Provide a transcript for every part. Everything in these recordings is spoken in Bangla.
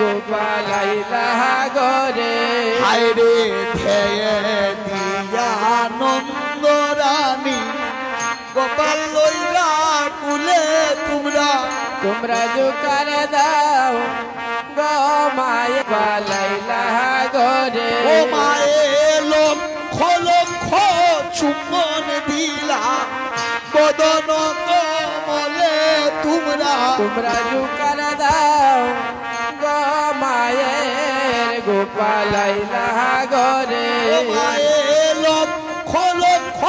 গোপালাইলা গরে হায়রে খেয়ে দিয়া নন্দ রানী গোপাল লইলা কুলে তোমরা তোমরা জোকার দাও গো মায়ে গোপালাইলা গরে ও মায়ে লক্ষ লক্ষ চুম্বন দিলা বদন কমলে তোমরা তোমরা জোকার দাও গো মায়ের গোপালাইলা গরে ও মায়ে লক্ষ লক্ষ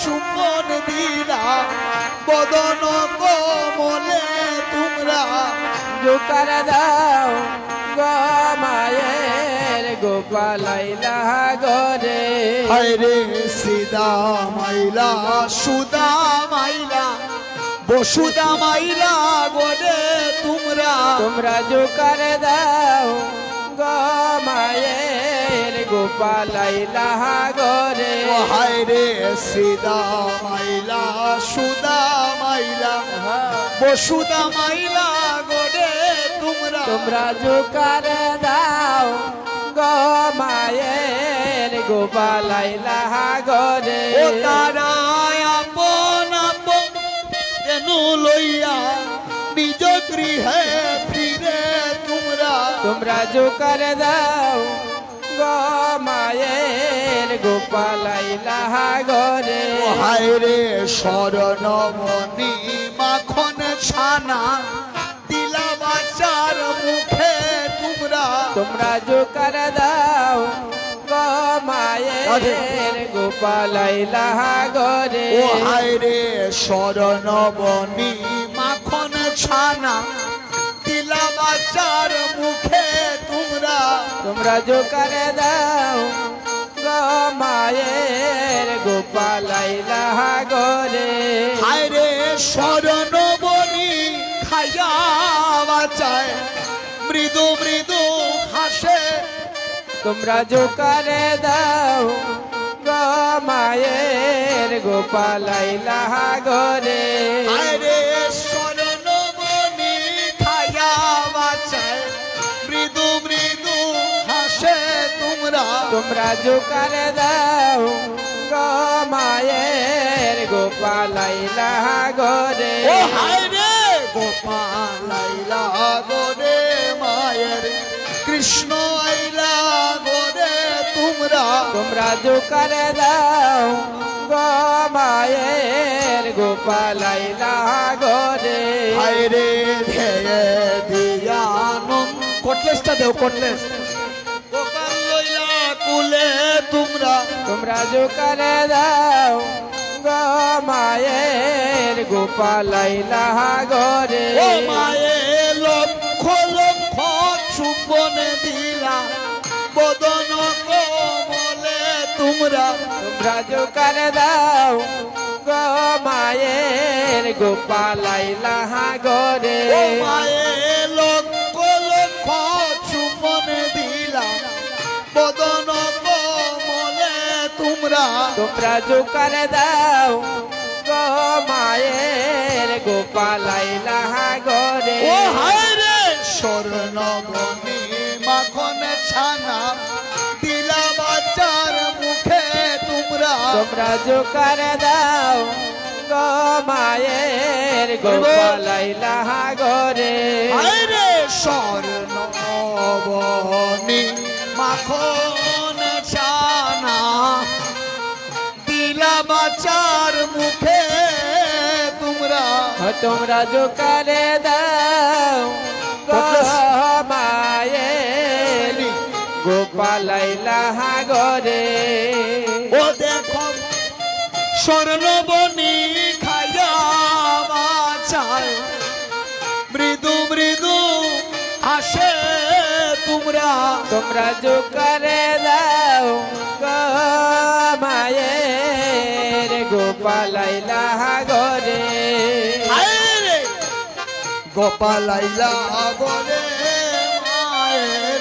চুম্বন দিলা বদন কমলে তোমরা জোকার দাও গো মায়ের গোপালাইলা গরে হায়রে সিদা মাইলা সুদা মাইলা বসুদা মাইলা গোরে তোমরা তোমরা জোকার দাও গো মায়ের গোপালাইলা গরে ও হায়রে সিদা মাইলা সুদা মাইলা বসুদা মাইলা গোরে তোমরা তোমরা জোকার দাও গো মায়ের গোপালাইলা গরে ও তারা আপন আপন কেন লইয়া নিজ গৃহে ফিরে তোমরা তোমরা জোকার দাও গো মায়ের গোপালাইলা গরে ও হায়রে শরণমণি মাখন ছানা দিলা বাচ্চার মুখে তোমরা তোমরা জোকার দাও গো মায়ের গোপালাইলা গরে ও হায়রে শরণমণি মাখন ছানা দিলা বাচ্চার মুখে তোমরা তোমরা জোকার দাও গো মায়ের গোপালাইলা গরে হায়রে শরণমণি খাইয়া বাঁচায় মৃদু মৃদু হাসে তোমরা জোকার দাও গো মায়ের গোপালাইলা গরে হায়রে শরণমণি খাইয়া বাঁচায় মৃদু মৃদু হাসে তোমরা তোমরা জোকার দাও গো মায়ের গোপালাইলা গরে ও হায়রে গোপালাইলা গোরে মায়ের কৃষ্ণ আইলা গোরে তোমরা তোমরা জোকার দাও গো মায়ের গোপালাইলা গরে হায়রে ধেয়ে দিয়া কটলেসটা দেও কটলেস গোপাল লইলা কুলে তোমরা তোমরা জোকার দাও গো মায়ের গোপালাইলা গরে ও মায়ে লক্ষ লক্ষ চুম্বনে দিলা বদন কমলে তোমরা তোমরা জোকার দাও গো মায়ের গোপালাইলা গরে ও মায়ে লক্ষ লক্ষ চুম্বনে দিলা বদন কমলে তোমরা তোমরা জোকার দাও গো মায়ের গোপালাইলা গরে ও হায়রে স্বর্ণমণি মাখন ছানা দিলা বাচ্চার মুখে তোমরা তোমরা জোকার দাও গো মায়ের গোপালাইলা গরে হায়রে স্বর্ণমণি মাখন ছানা দিলা বাচ্চার মুখে তোমরা তোমরা জোকার দাও গো মায়ের গোপালাইলা গরে ও দেখো স্বর্ণবনি খাইয়া বাঁচায় মৃদু মৃদু হাসে তোমরা তোমরা জোকার দাও গো মায়ের গোপালাইলা গরে আরে গোপাল আইলা গরে মায়ের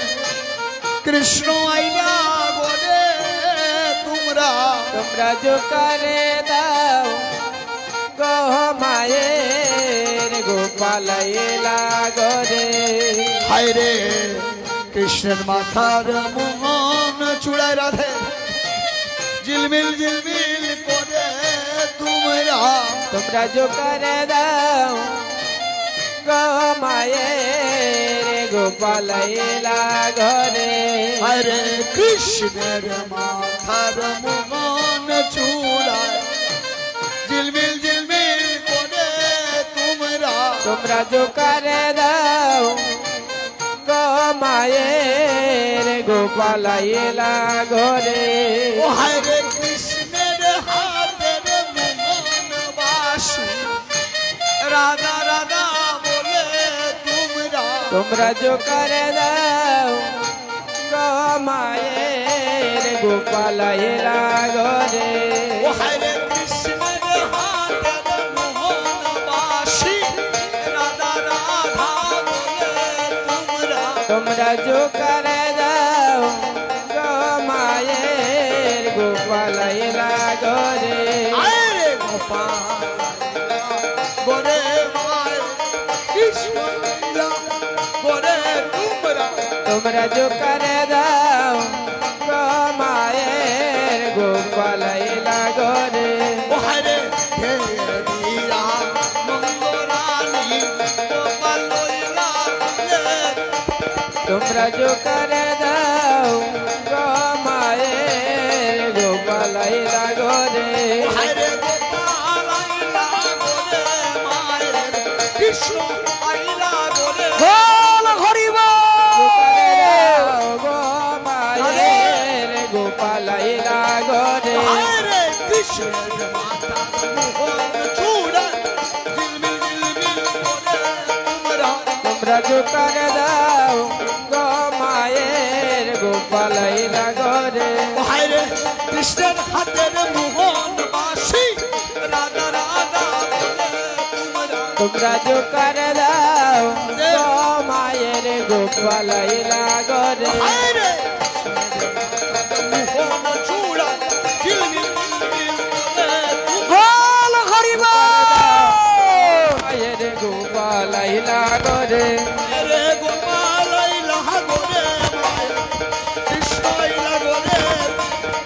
কৃষ্ণ আইলা গরে তোমরা তোমরা জোকার দাও গো মায়ের গোপালাইলা গরে হায় রে কৃষ্ণের মাথার মোহন চূড়ায় রাধে ঝিলমিল ঝিলমিল করে তোমরা তোমরা जो করে দাও গো মায়ের গোপাল এলা ঘরে হরে কৃষ্ণের মাথার মোহন চূড়ায় ঝিলমিল ঝিলমিল করে তোমরা তোমরা जो করে দাও গো মায়ের গোপাল এলা ঘরে ও হরে কৃষ্ণের হাতের মোহন বাসি রাধা রাধা বলে তোমরা তোমরা जो করে দাও গো মায়ের গোপাল এলা ঘরে ও হরে কৃষ্ণের হাতের মোহন বাসি রাধা রাধা বলে তোমরা তোমরা जो করে দাও গো মায়ের গোপাল এলা ঘরে আরে গোপাল গোরে মায় কৃষ্ণ লীলা গোরে তোমরা তোমরা जो করে দাও গো মায়ের গোপাল এলা ঘরে ও হরে হে লীলা মঙ্গরানি গোপাল লীলা বলে তোমরা जो করে দাও গো মায়ের গোপাল এলা ঘরে ও হরে গোপাল আইলা গোরে মায়ের কৃষ্ণ আইলা গোরে বল হরিবা করে দাও গো মায়ের গোপাল এলা ঘরে হরে কৃষ্ণের মাতা মোহন চূড়া ঝিলমিল ঝিলমিল করে তোমরা তোমরা जो করে দাও গো মায়ের গোপাল এলা ঘরে হরে কৃষ্ণের হাতের মোহন বাসি রাধা রাধা বলে তোমরা তোমরা जो করে দাও গো মায়ের গোপাল এলা ঘরে হরে মোহন চূড়া ঝিলমিল ঝিলমিল করে বল হরিবা মায়ের গোপাল এলা ঘরে রে গোপাল আইলা গোরে মায়া কৃষ্ণ আইলা গোরে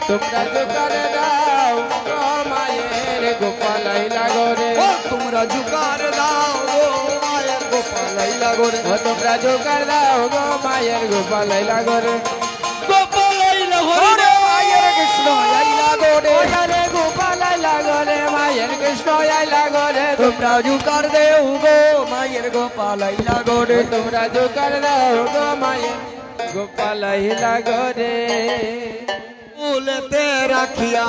তোমরা जो করে দাও গো মায়ের গোপাল এলা ঘরে ও তোমরা জুকার দাও গো মায়ের গোপাল আইলা গোরে ও তোমরা जो করে দাও গো মায়ের গোপাল এলা ঘরে গোপাল আইলা গোরে মায়ের কৃষ্ণ আইলা গোরে ওরে গোপাল এলা ঘরে মায়ের কৃষ্ণ এলা ঘরে তোমরা জুকার দেও গো মায়ের গোপাল আইলা গোরে তোমরা जो করে দাও গো মায়ের গোপাল এলা ঘরে ফুলেতে রাখিয়া